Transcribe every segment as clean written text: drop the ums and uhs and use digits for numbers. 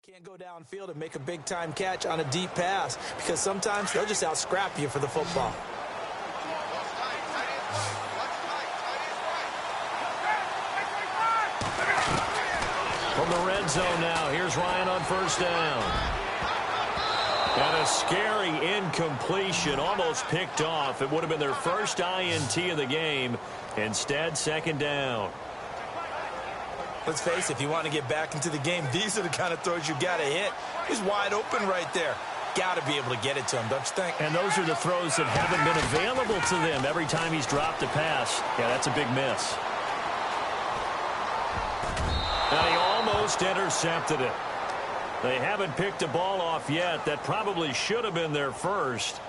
Can't go downfield and make a big-time catch on a deep pass because sometimes they'll just out-scrap you for the football. From the red zone now, here's Ryan on first down. And a scary incompletion, almost picked off. It would have been their first INT of the game. Instead, second down. Let's face it, if you want to get back into the game, these are the kind of throws you got to hit. He's wide open right there. Got to be able to get it to him, don't you think? And those are the throws that haven't been available to them every time he's dropped a pass. Yeah, that's a big miss. And he almost intercepted it. They haven't picked a ball off yet. That probably should have been their first.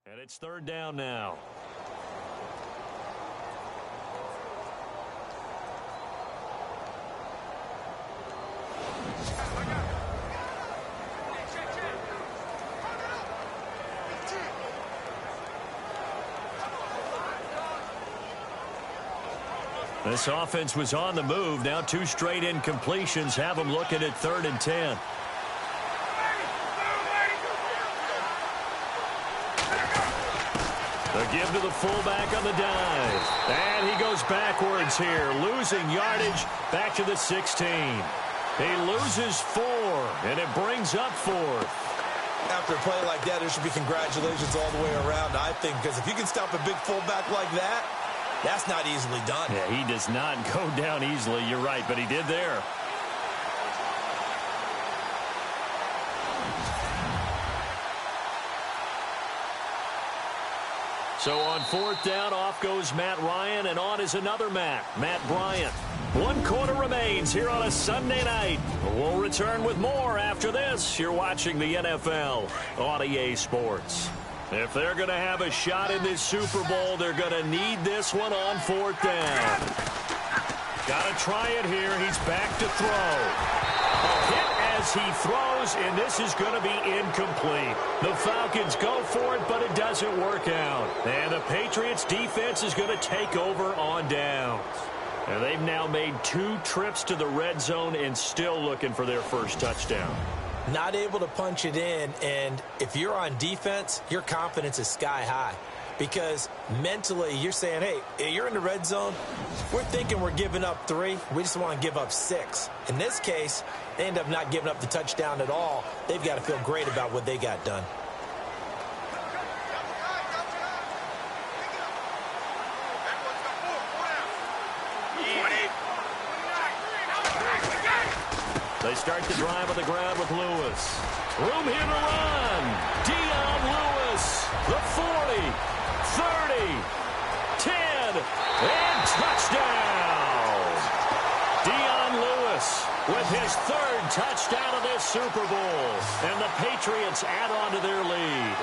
And it's third down now. This offense was on the move. Now two straight incompletions have them looking at 3rd and 10. The give to the fullback on the dive. And he goes backwards here, losing yardage back to the 16. He loses 4, and it brings up 4th. After a play like that, there should be congratulations all the way around, I think, because if you can stop a big fullback like that, that's not easily done. Yeah, he does not go down easily. You're right, but he did there. So on 4th down, off goes Matt Ryan, and on is another Matt Bryant. 1 quarter remains here on a Sunday night. We'll return with more after this. You're watching the NFL on EA Sports. If they're going to have a shot in this Super Bowl, they're going to need this one on 4th down. Got to try it here. He's back to throw. A hit as he throws, and this is going to be incomplete. The Falcons go for it, but it doesn't work out. And the Patriots defense is going to take over on downs. And they've now made 2 trips to the red zone and still looking for their first touchdown. Not able to punch it in, and if you're on defense, your confidence is sky high. Because mentally, you're saying, hey, you're in the red zone. We're thinking we're giving up 3. We just want to give up 6. In this case, they end up not giving up the touchdown at all. They've got to feel great about what they got done. They start the drive on the ground with Lewis. Room here to run. Dion Lewis, the 40, 30, 10, and touchdown. Dion Lewis with his 3rd touchdown of this Super Bowl. And the Patriots add on to their lead.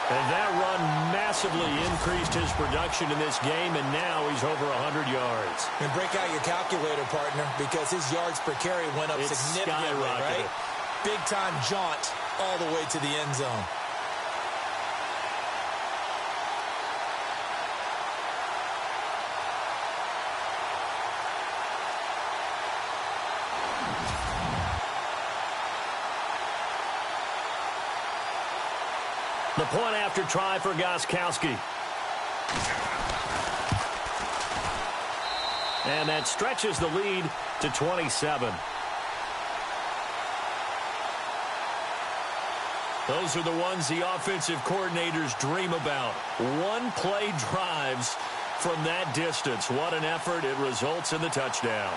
And that run massively increased his production in this game, and now he's over 100 yards. And break out your calculator, partner, because his yards per carry went up significantly, right? Big-time jaunt all the way to the end zone. The point after try for Gostkowski. And that stretches the lead to 27. Those are the ones the offensive coordinators dream about. One-play drives from that distance. What an effort. It results in the touchdown.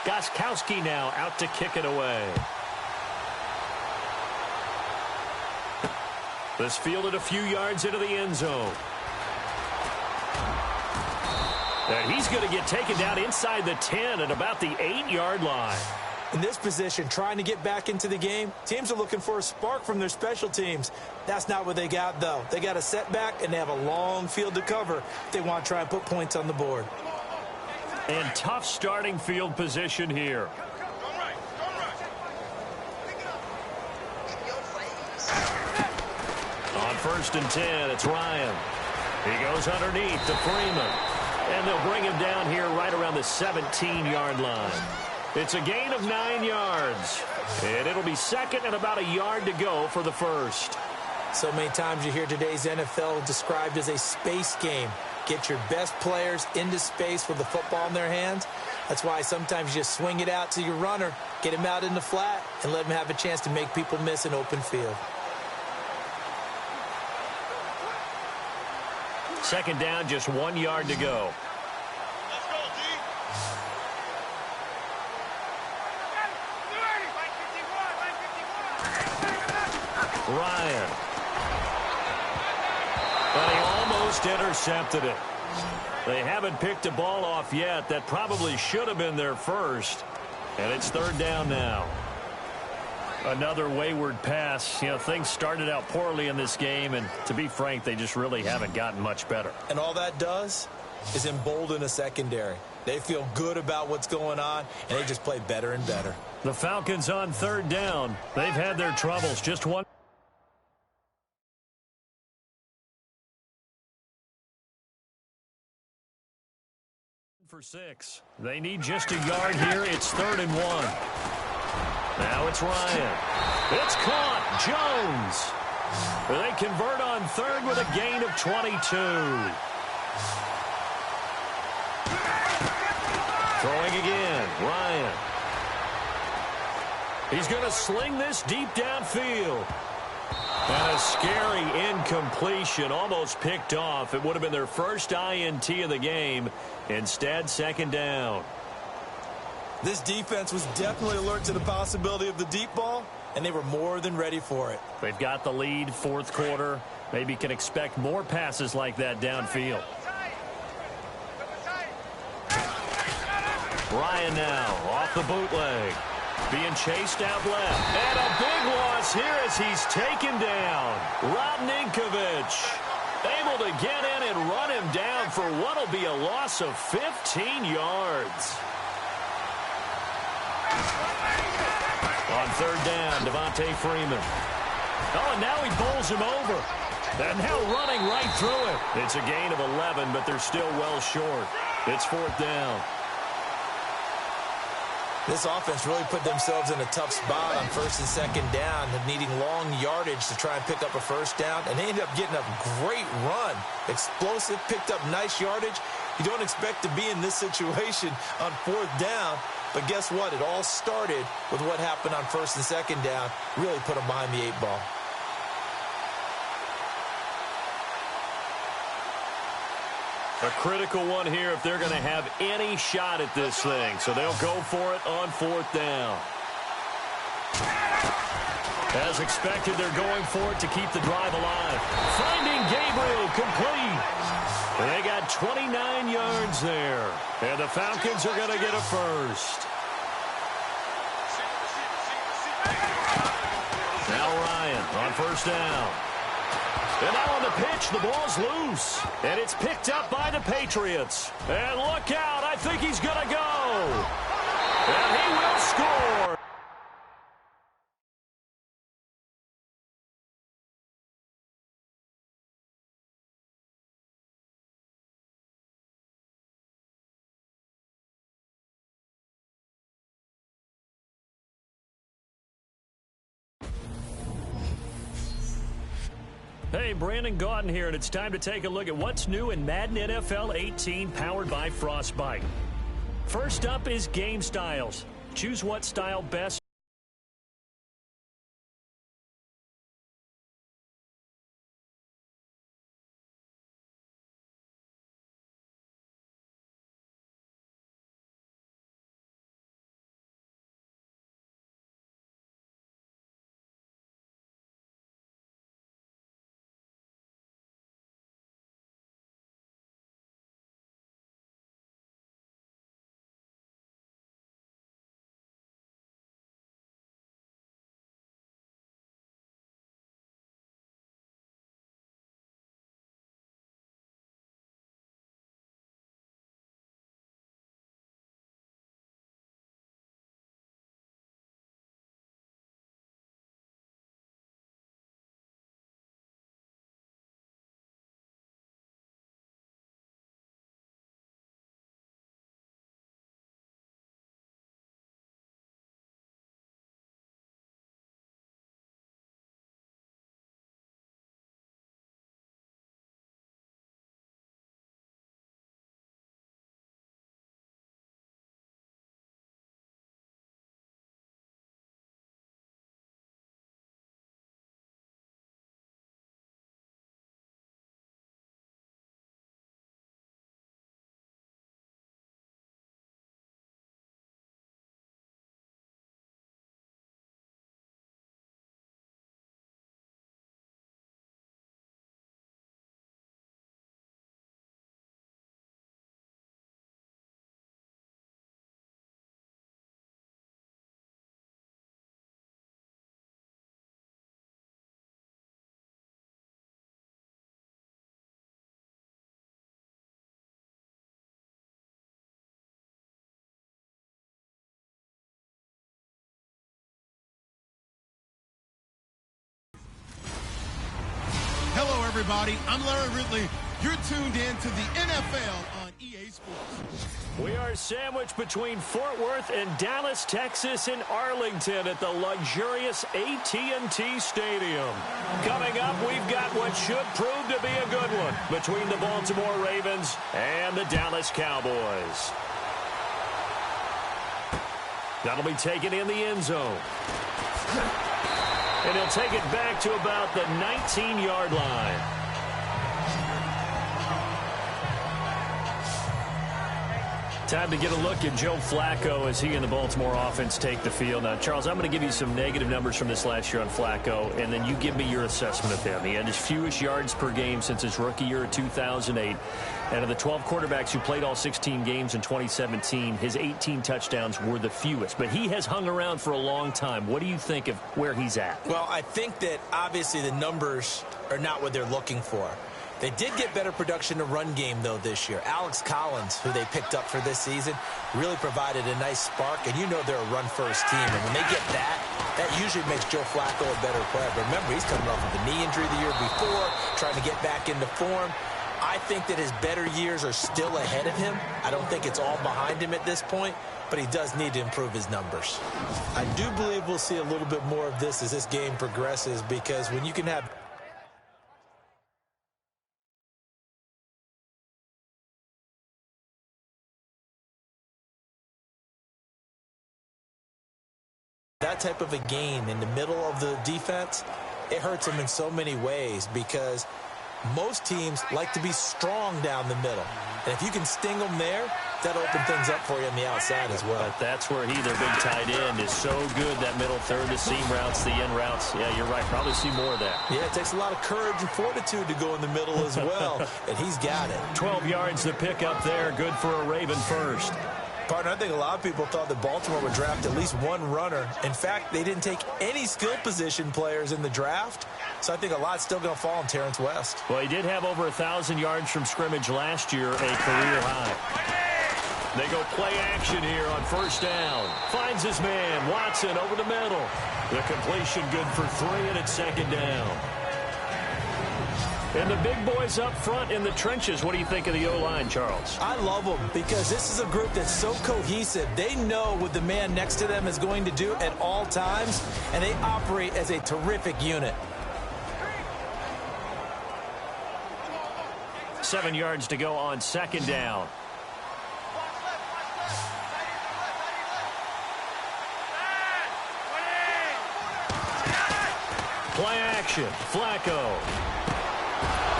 Gostkowski now out to kick it away. This fielded a few yards into the end zone. And he's going to get taken down inside the 10 at about the 8-yard line. In this position, trying to get back into the game, teams are looking for a spark from their special teams. That's not what they got, though. They got a setback, and they have a long field to cover if they want to try and put points on the board. And tough starting field position here. On 1st and 10, it's Ryan. He goes underneath to Freeman. And they'll bring him down here right around the 17-yard line. It's a gain of 9 yards. And it'll be second and about a yard to go for the first. So many times you hear today's NFL described as a space game. Get your best players into space with the football in their hands. That's why sometimes you just swing it out to your runner, get him out in the flat, and let him have a chance to make people miss an open field. Second down, just 1 yard to go. Let's go, G. Ryan. But he almost intercepted it. They haven't picked a ball off yet. That probably should have been their first. And it's 3rd down now. Another wayward pass. You know, things started out poorly in this game, and to be frank, they just really haven't gotten much better. And all that does is embolden a secondary. They feel good about what's going on, and they just play better and better. The Falcons on 3rd down. They've had their troubles. Just one. For 6. They need just a yard here. It's 3rd and 1. Now it's Ryan. It's caught. Jones. They convert on 3rd with a gain of 22. Throwing again. Ryan. He's going to sling this deep downfield. And a scary incompletion, almost picked off. It would have been their first INT of the game. Instead, 2nd down. This defense was definitely alert to the possibility of the deep ball, and they were more than ready for it. They've got the lead, 4th quarter. Maybe can expect more passes like that downfield. Ryan now off the bootleg. Being chased out left. And a big loss here as he's taken down. Rob Ninkovich able to get in and run him down for what will be a loss of 15 yards. On 3rd down, Devontae Freeman. Oh, and now he bowls him over. And now running right through it. It's a gain of 11, but they're still well short. It's 4th down. This offense really put themselves in a tough spot on 1st and 2nd down, needing long yardage to try and pick up a 1st down, and they ended up getting a great run. Explosive, picked up nice yardage. You don't expect to be in this situation on 4th down, but guess what? It all started with what happened on 1st and 2nd down. Really put them behind the 8 ball. A critical one here if they're going to have any shot at this thing. So they'll go for it on 4th down. As expected, they're going for it to keep the drive alive. Finding Gabriel complete. They got 29 yards there. And the Falcons are going to get a first. Now Ryan on 1st down. And now on the pitch, the ball's loose. And it's picked up by the Patriots. And look out, I think he's going to go. And he will score. Hey, Brandon Gaudin here, and it's time to take a look at what's new in Madden NFL 18, powered by Frostbite. First up is game styles. Choose what style best. Hello, everybody. I'm Larry Ridley. You're tuned in to the NFL on EA Sports. We are sandwiched between Fort Worth and Dallas, Texas, and Arlington at the luxurious AT&T Stadium. Coming up, we've got what should prove to be a good one between the Baltimore Ravens and the Dallas Cowboys. That'll be taken in the end zone. And he'll take it back to about the 19-yard line. Time to get a look at Joe Flacco as he and the Baltimore offense take the field. Now, Charles, I'm going to give you some negative numbers from this last year on Flacco, and then you give me your assessment of him. He had his fewest yards per game since his rookie year of 2008. And of the 12 quarterbacks who played all 16 games in 2017, his 18 touchdowns were the fewest. But he has hung around for a long time. What do you think of where he's at? Well, I think that obviously the numbers are not what they're looking for. They did get better production in the run game, though, this year. Alex Collins, who they picked up for this season, really provided a nice spark. And you know they're a run-first team. And when they get that, that usually makes Joe Flacco a better player. But remember, he's coming off of a knee injury the year before, trying to get back into form. I think that his better years are still ahead of him. I don't think it's all behind him at this point, but he does need to improve his numbers. I do believe we'll see a little bit more of this as this game progresses, because when you can have that type of a gain in the middle of the defense, it hurts them in so many ways, because most teams like to be strong down the middle. And if you can sting them there, that'll open things up for you on the outside as well. But that's where their big tight end, is so good, that middle third, the seam routes, the end routes. Yeah, you're right. Probably see more of that. Yeah, it takes a lot of courage and fortitude to go in the middle as well, and he's got it. 12 yards to pick up there. Good for a Raven first. Partner, I think a lot of people thought that Baltimore would draft at least one runner. In fact, they didn't take any skill position players in the draft, so I think a lot's still going to fall on Terrence West. Well, he did have over 1,000 yards from scrimmage last year, a career high. They go play action here on first down. Finds his man, Watson, over the middle. The completion good for 3, and it's second down. And the big boys up front in the trenches. What do you think of the O-line, Charles? I love them, because this is a group that's so cohesive. They know what the man next to them is going to do at all times, and they operate as a terrific unit. 7 yards to go on second down. Play action. Flacco.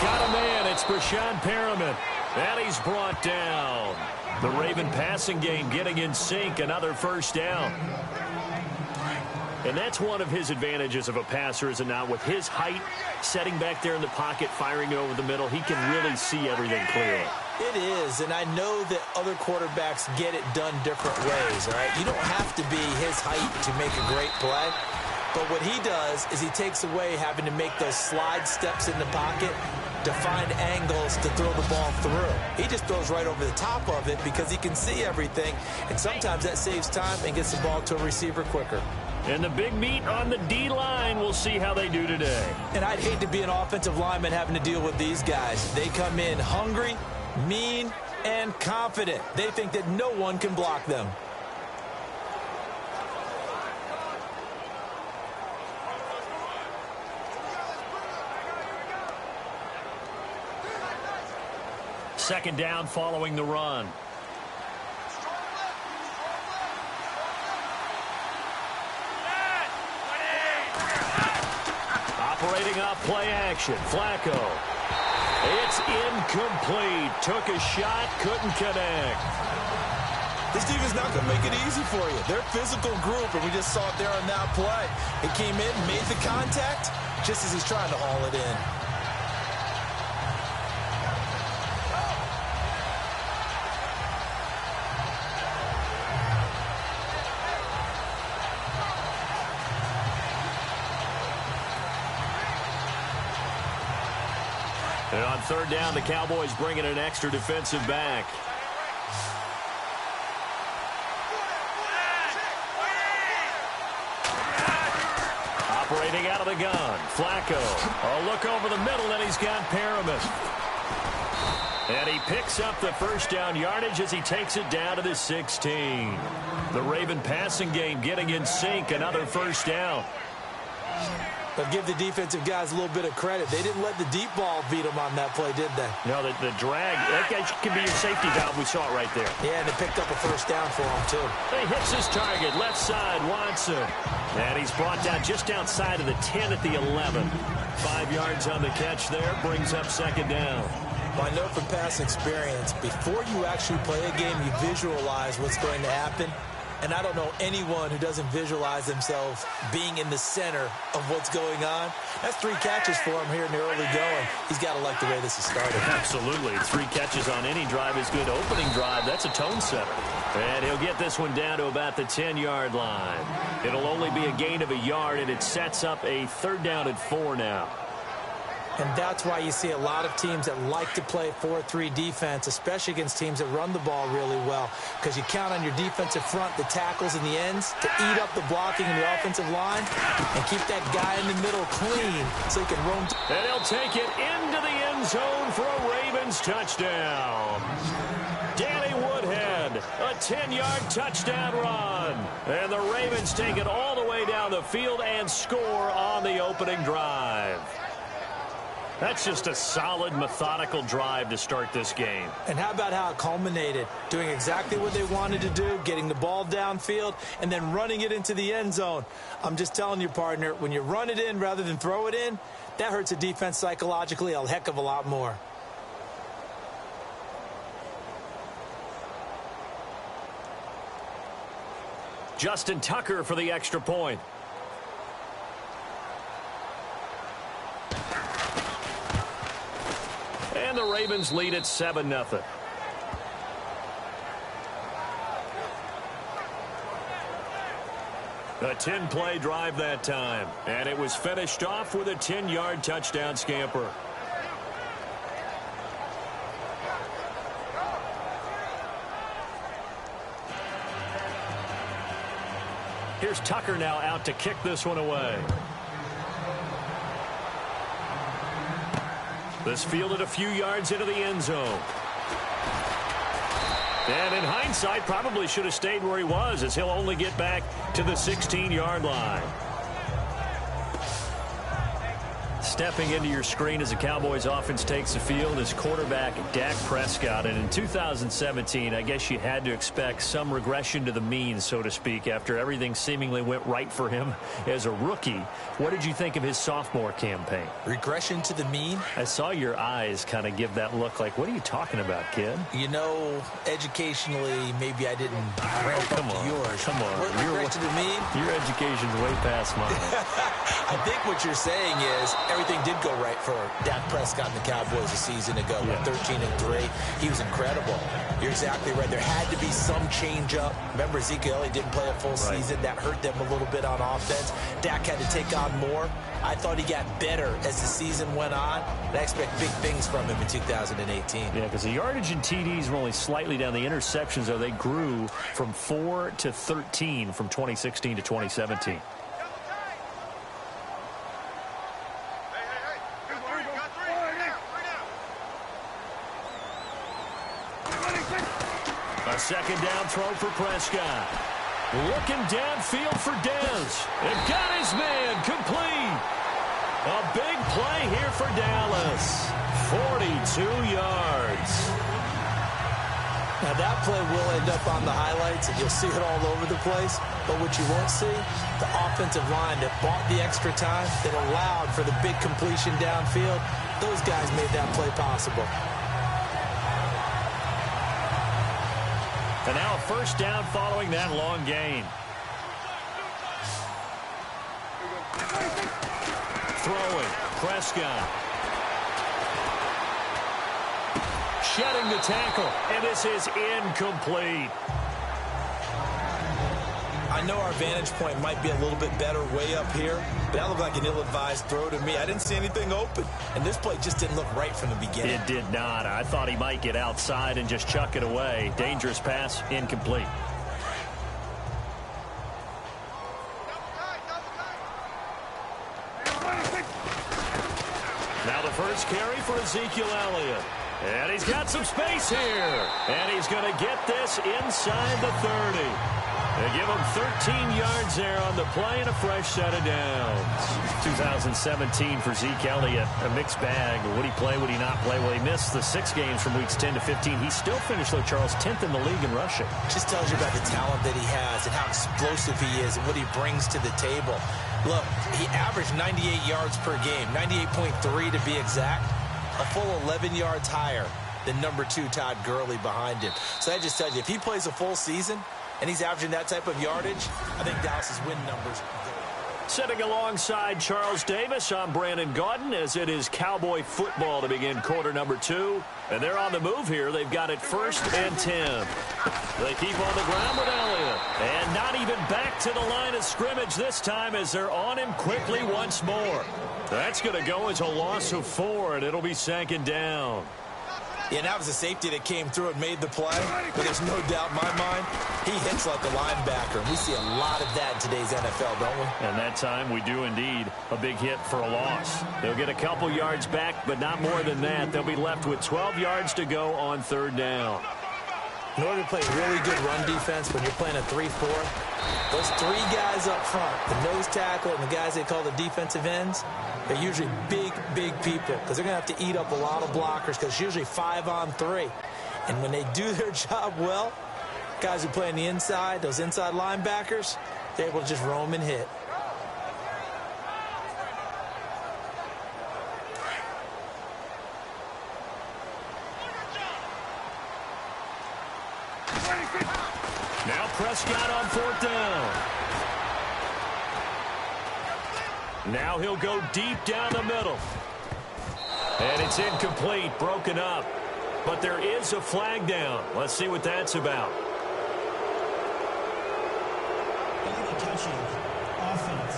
Got a man. It's Brashad Perriman. And he's brought down. The Raven passing game getting in sync. Another first down. And that's one of his advantages of a passer, is it not? With his height, setting back there in the pocket, firing it over the middle, he can really see everything clearly. It is, and I know that other quarterbacks get it done different ways, all right? You don't have to be his height to make a great play. But what he does is he takes away having to make those slide steps in the pocket to find angles to throw the ball through. He just throws right over the top of it because he can see everything, and sometimes that saves time and gets the ball to a receiver quicker. And the big meat on the D-line, we'll see how they do today. And I'd hate to be an offensive lineman having to deal with these guys. They come in hungry, mean, and confident. They think that no one can block them. Second down following the run. Operating off play action. Flacco. It's incomplete. Took a shot, couldn't connect. This team is not going to make it easy for you. They're a physical group, and we just saw it there on that play. He came in, made the contact, just as he's trying to haul it in. And on third down, the Cowboys bring in an extra defensive back. Operating out of the gun, Flacco. A look over the middle, and he's got Perriman. And he picks up the first down yardage as he takes it down to the 16. The Raven passing game getting in sync, another first down. But give the defensive guys a little bit of credit. They didn't let the deep ball beat them on that play, did they? No, the drag, that can be your safety valve. We saw it right there. Yeah, and they picked up a first down for him, too. He hits his target, left side, Watson. And he's brought down just outside of the 10 at the 11. 5 yards on the catch there, brings up second down. Well, I know from past experience, before you actually play a game, you visualize what's going to happen. And I don't know anyone who doesn't visualize themselves being in the center of what's going on. That's 3 catches for him here in the early going. He's got to like the way this is started. Absolutely. 3 catches on any drive is good. Opening drive, that's a tone setter. And he'll get this one down to about the 10-yard line. It'll only be a gain of a yard, and it sets up a third down at 4 now. And that's why you see a lot of teams that like to play 4-3 defense, especially against teams that run the ball really well, because you count on your defensive front, the tackles and the ends, to eat up the blocking in the offensive line and keep that guy in the middle clean so he can roam. And he'll take it into the end zone for a Ravens touchdown. Danny Woodhead, a 10-yard touchdown run. And the Ravens take it all the way down the field and score on the opening drive. That's just a solid, methodical drive to start this game. And how about how it culminated? Doing exactly what they wanted to do, getting the ball downfield, and then running it into the end zone. I'm just telling you, partner, when you run it in rather than throw it in, that hurts a defense psychologically a heck of a lot more. Justin Tucker for the extra point. And the Ravens lead at 7-0. A 10-play drive that time. And it was finished off with a 10-yard touchdown scamper. Here's Tucker now out to kick this one away. This fielded a few yards into the end zone. And in hindsight, probably should have stayed where he was, as he'll only get back to the 16-yard line. Stepping into your screen as the Cowboys offense takes the field is quarterback Dak Prescott. And in 2017, I guess you had to expect some regression to the mean, so to speak, after everything seemingly went right for him as a rookie. What did you think of his sophomore campaign? Regression to the mean? I saw your eyes kind of give that look like, what are you talking about, kid? You know, educationally, maybe I didn't ramp up to yours. Come on. What regression to the mean? Your education's way past mine. I think what you're saying is everything did go right for Dak Prescott and the Cowboys a season ago. Yeah. 13-3. He was incredible. You're exactly right. There had to be some change up. Remember, Ezekiel Elliott didn't play a full season. That hurt them a little bit on offense. Dak had to take on more. I thought he got better as the season went on. And I expect big things from him in 2018. Yeah, because the yardage and TDs were only slightly down. The interceptions, though, they grew from 4 to 13 from 2016 to 2017. A second down throw for Prescott. Looking downfield for Dez. And got his man complete. A big play here for Dallas. 42 yards. Now, that play will end up on the highlights, and you'll see it all over the place. But what you won't see, the offensive line that bought the extra time, that allowed for the big completion downfield, those guys made that play possible. And now a first down following that long gain. Throwing, Prescott. Shedding the tackle, and this is incomplete. I know our vantage point might be a little bit better way up here, but that looked like an ill-advised throw to me. I didn't see anything open, and this play just didn't look right from the beginning. It did not. I thought he might get outside and just chuck it away. Dangerous pass, incomplete. Now the first carry for Ezekiel Elliott. And he's got some space here. And he's going to get this inside the 30. They give him 13 yards there on the play and a fresh set of downs. 2017 for Zeke Elliott, a mixed bag. Would he play, would he not play? Well, he missed the 6 games from weeks 10 to 15. He still finished, though, Charles, 10th in the league in rushing. Just tells you about the talent that he has and how explosive he is and what he brings to the table. Look, he averaged 98 yards per game, 98.3 to be exact, a full 11 yards higher than number 2 Todd Gurley behind him. So that just tells you, if he plays a full season and he's averaging that type of yardage, I think Dallas's win numbers go. Sitting alongside Charles Davis, I'm Brandon Gaudin, as it is Cowboy football to begin quarter number 2. And they're on the move here. They've got it 1st and 10. They keep on the ground with Elliott. And not even back to the line of scrimmage this time as they're on him quickly once more. That's going to go as a loss of 4, and it'll be 2nd down. Yeah, that was a safety that came through and made the play. But there's no doubt in my mind, he hits like a linebacker. We see a lot of that in today's NFL, don't we? And that time we do indeed. A big hit for a loss. They'll get a couple yards back, but not more than that. They'll be left with 12 yards to go on 3rd down. In order to play really good run defense when you're playing a 3-4, those 3 guys up front, the nose tackle and the guys they call the defensive ends, they're usually big, big people because they're going to have to eat up a lot of blockers because it's usually 5 on 3. And when they do their job well, guys who play on the inside, those inside linebackers, they're able to just roam and hit. Now Prescott on 4th down. Now he'll go deep down the middle. And it's incomplete, broken up. But there is a flag down. Let's see what that's about. Touching offense.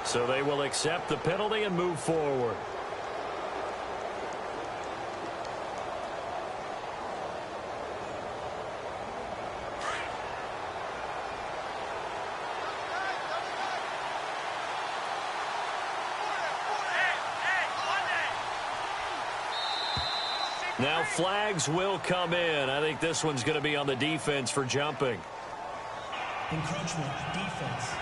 So they will accept the penalty and move forward. Now flags will come in. I think this one's going to be on the defense for jumping. Encroachment, defense.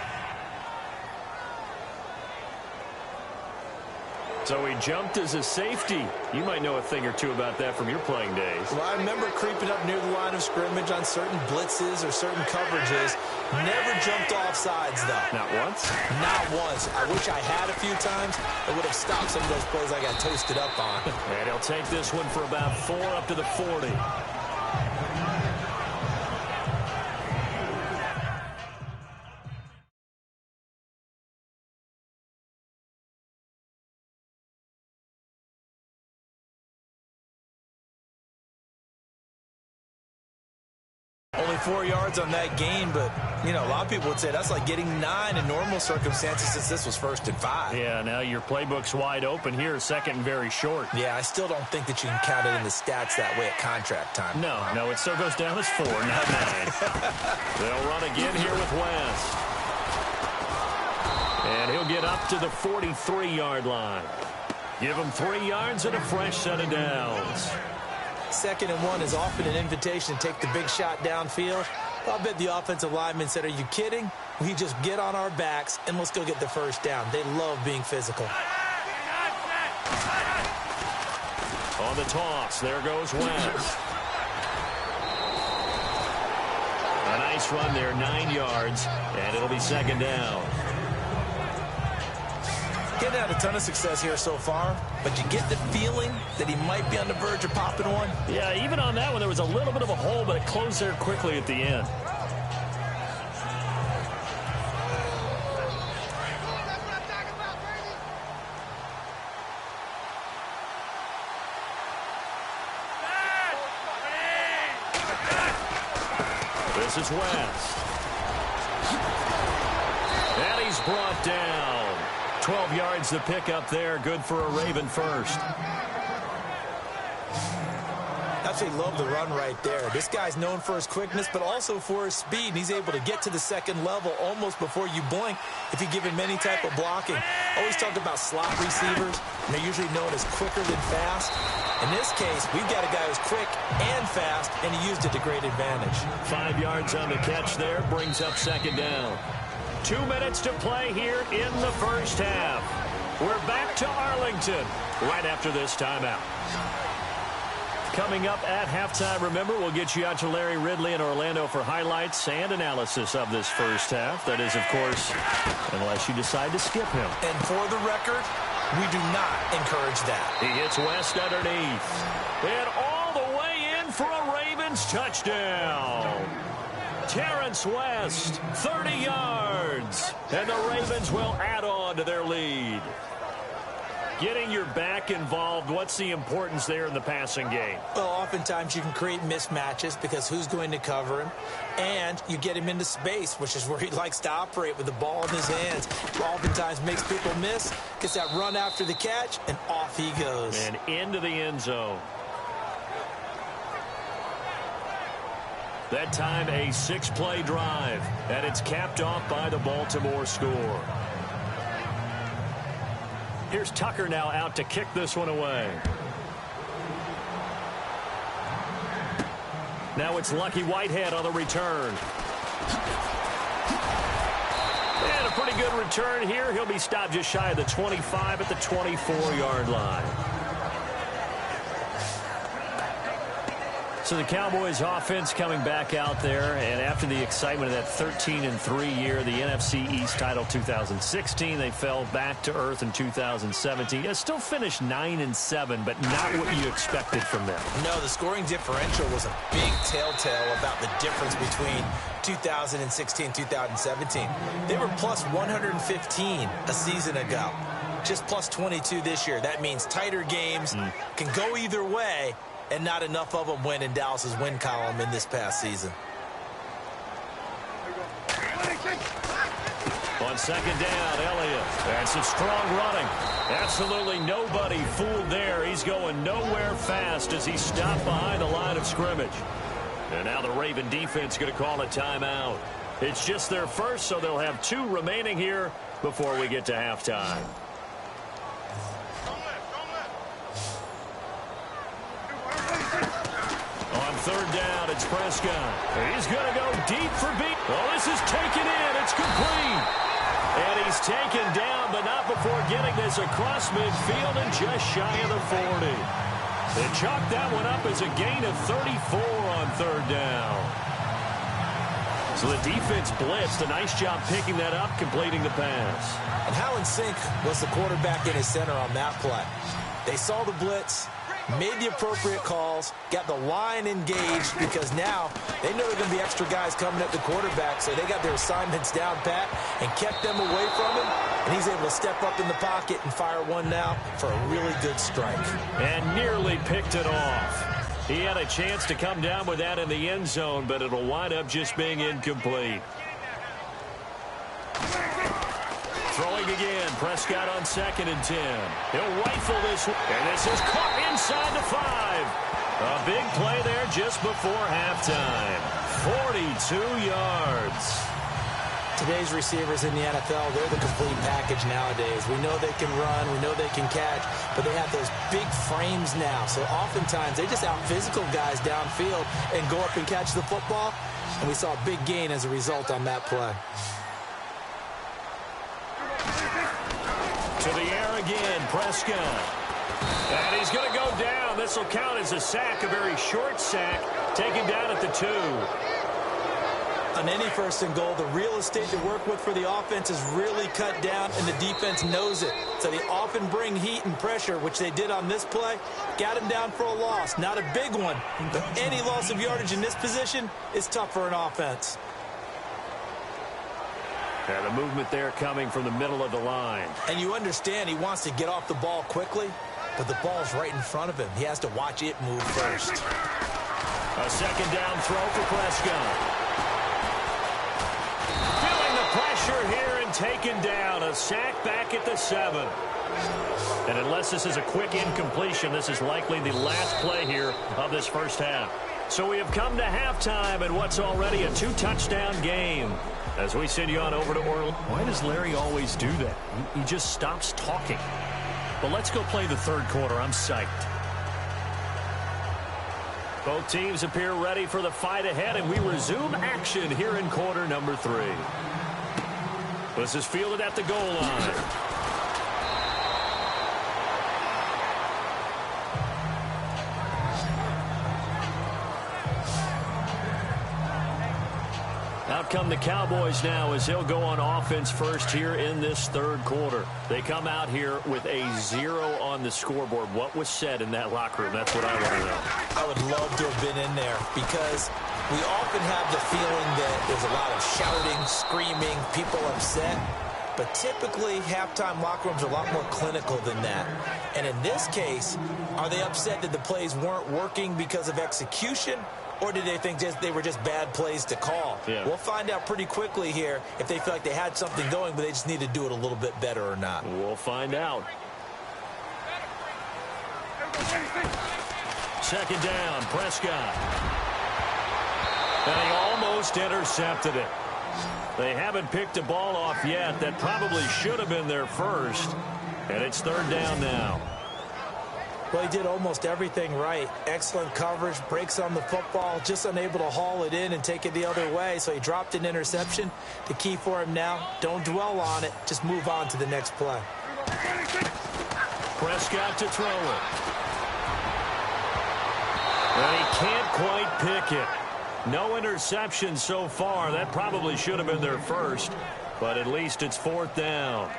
So he jumped as a safety. You might know a thing or two about that from your playing days. Well, I remember creeping up near the line of scrimmage on certain blitzes or certain coverages. Never jumped off sides, though. Not once? Not once. I wish I had a few times. It would have stopped some of those plays I got toasted up on. And he'll take this one for about 4 up to the 40. Only 4 yards on that gain, but, you know, a lot of people would say that's like getting 9 in normal circumstances since this was 1st and 5. Yeah, now your playbook's wide open here, 2nd and very short. Yeah, I still don't think that you can count it in the stats that way at contract time. No, it still goes down as 4, not 9. They'll run again here with West. And he'll get up to the 43-yard line. Give him 3 yards and a fresh set of downs. 2nd and 1 is often an invitation to take the big shot downfield. I bet the offensive lineman said, are you kidding? We just get on our backs and let's go get the first down. They love being physical. On the toss, there goes West. A nice run there, 9 yards, and it'll be 2nd down. Getting had a ton of success here so far, but you get the feeling that he might be on the verge of popping one. Yeah, even on that one, there was a little bit of a hole, but it closed there quickly at the end. This is West. And he's brought down. 12 yards to pick up there. Good for a Raven first. Absolutely love the run right there. This guy's known for his quickness, but also for his speed. And he's able to get to the 2nd level almost before you blink if you give him any type of blocking. Always talk about slot receivers, and they're usually known as quicker than fast. In this case, we've got a guy who's quick and fast, and he used it to great advantage. 5 yards on the catch there. Brings up 2nd down. 2 minutes to play here in the first half. We're back to Arlington right after this timeout. Coming up at halftime, remember, we'll get you out to Larry Ridley in Orlando for highlights and analysis of this first half. That is, of course, unless you decide to skip him. And for the record, we do not encourage that. He hits West underneath. And all the way in for a Ravens touchdown. Terrence West, 30 yards. And the Ravens will add on to their lead. Getting your back involved, what's the importance there in the passing game? Well, oftentimes you can create mismatches because who's going to cover him? And you get him into space, which is where he likes to operate with the ball in his hands. Oftentimes makes people miss, gets that run after the catch, and off he goes. And into the end zone. That time a 6-play drive, and it's capped off by the Baltimore score. Here's Tucker now out to kick this one away. Now it's Lucky Whitehead on the return. And a pretty good return here. He'll be stopped just shy of the 25 at the 24-yard line. So the Cowboys offense coming back out there, and after the excitement of that 13-3 year, the NFC East title 2016, they fell back to earth in 2017. It still finished 9-7, but not what you expected from them. No, the scoring differential was a big telltale about the difference between 2016 2017. They were plus 115 a season ago, just plus 22 this year. That means tighter games can go either way, and not enough of them win in Dallas's win column in this past season. On 2nd down, Elliott. That's some strong running. Absolutely nobody fooled there. He's going nowhere fast as he stopped behind the line of scrimmage. And now the Raven defense going to call a timeout. It's just their first, so they'll have 2 remaining here before we get to halftime. On 3rd down, it's Prescott. He's going to go deep for beat. Well, this is taken in. It's complete. And he's taken down, but not before getting this across midfield and just shy of the 40. They chalked that one up as a gain of 34 on third down. So the defense blitzed. A nice job picking that up, completing the pass. And how in sync was the quarterback in his center on that play? They saw the blitz, made the appropriate calls, got the line engaged because now they know there are going to be extra guys coming at the quarterback, so they got their assignments down pat and kept them away from him, and he's able to step up in the pocket and fire one now for a really good strike. And nearly picked it off. He had a chance to come down with that in the end zone, but it'll wind up just being incomplete. Throwing again, Prescott on 2nd and 10. He'll rifle this one, and this is caught inside the 5. A big play there just before halftime. 42 yards. Today's receivers in the NFL, they're the complete package nowadays. We know they can run, we know they can catch, but they have those big frames now. So oftentimes they just out-physical guys downfield and go up and catch the football. And we saw a big gain as a result on that play. To the air again, Prescott. And he's going to go down. This will count as a sack, a very short sack, taken down at the 2. On any 1st and goal, the real estate to work with for the offense is really cut down, and the defense knows it. So they often bring heat and pressure, which they did on this play. Got him down for a loss. Not a big one, but any loss of yardage in this position is tough for an offense. And the movement there coming from the middle of the line. And you understand he wants to get off the ball quickly, but the ball's right in front of him. He has to watch it move first. A 2nd down throw for Prescott. Feeling the pressure here and taken down. A sack back at the 7. And unless this is a quick incompletion, this is likely the last play here of this first half. So we have come to halftime in what's already a 2-touchdown game. As we send you on over to Orlando. Why does Larry always do that? He just stops talking. But let's go play the 3rd quarter. I'm psyched. Both teams appear ready for the fight ahead, and we resume action here in quarter number 3. This is fielded at the goal line. Out come the Cowboys now as they'll go on offense first here in this 3rd quarter. They come out here with a 0 on the scoreboard. What was said in that locker room? That's what I want to know. I would love to have been in there because we often have the feeling that there's a lot of shouting, screaming, people upset. But typically, halftime locker rooms are a lot more clinical than that. And in this case, are they upset that the plays weren't working because of execution? Or did they think they were just bad plays to call? Yeah. We'll find out pretty quickly here if they feel like they had something going, but they just need to do it a little bit better or not. We'll find out. 2nd down, Prescott. And he almost intercepted it. They haven't picked a ball off yet. That probably should have been their first. And it's 3rd down now. Well, he did almost everything right. Excellent coverage, breaks on the football, just unable to haul it in and take it the other way. So he dropped an interception. The key for him now, don't dwell on it. Just move on to the next play. Prescott to throw it. And he can't quite pick it. No interception so far. That probably should have been their first. But at least it's 4th down.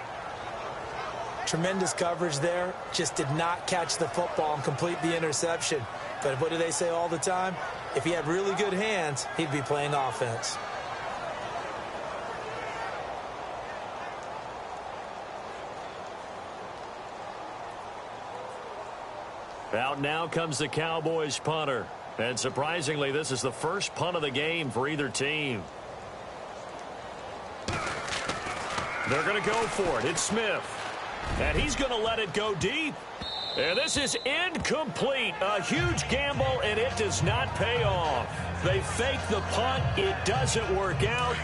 Tremendous coverage there. Just did not catch the football and complete the interception. But what do they say all the time? If he had really good hands, he'd be playing offense. Out now comes the Cowboys punter. And surprisingly, this is the first punt of the game for either team. They're going to go for it. It's Smith. And he's going to let it go deep. And this is incomplete. A huge gamble, and it does not pay off. They fake the punt. It doesn't work out.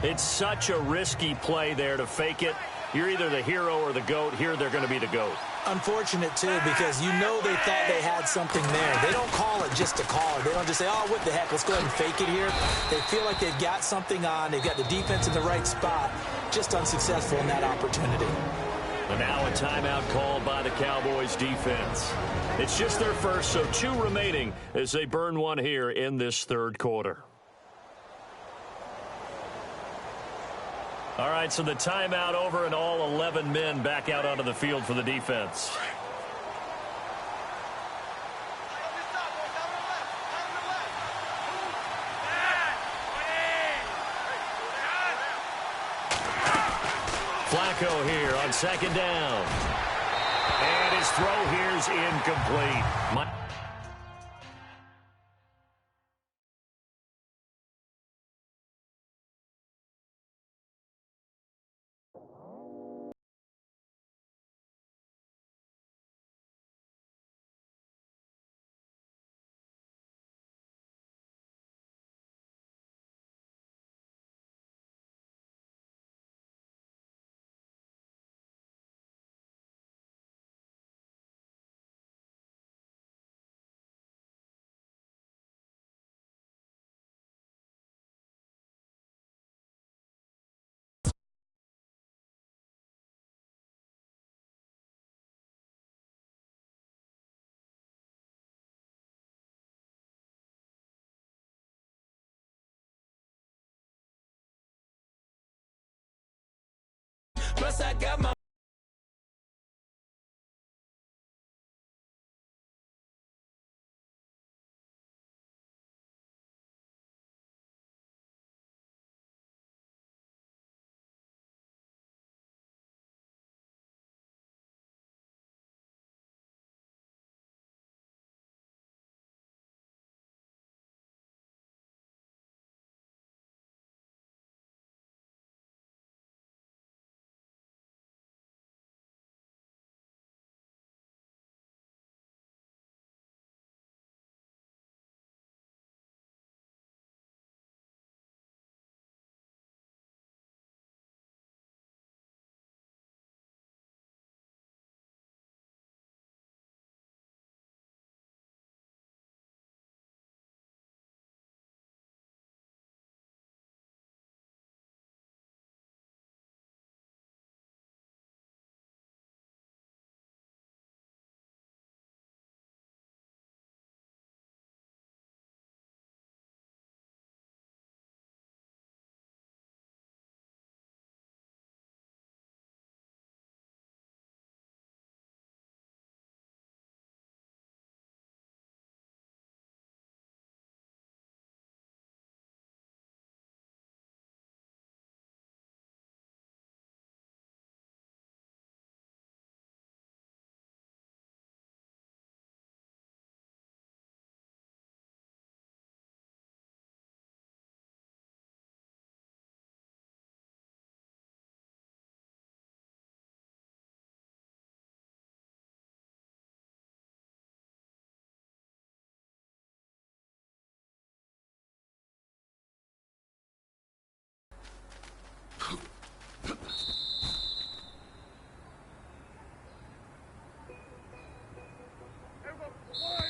It's such a risky play there to fake it. you're either the hero or the GOAT. Here they're going to be the GOAT. Unfortunate, too, because you know they thought they had something there. They don't call it just to call it. They don't just say, oh, what the heck, let's go ahead and fake it here. They feel like they've got something on. They've got the defense in the right spot. Just unsuccessful in that opportunity. And now a timeout called by the Cowboys defense. It's just their first, so 2 remaining as they burn one here in this third quarter. All right, so the timeout over and all 11 men back out onto the field for the defense. Flacco here on second down. And his throw here's incomplete. Plus, I got my One.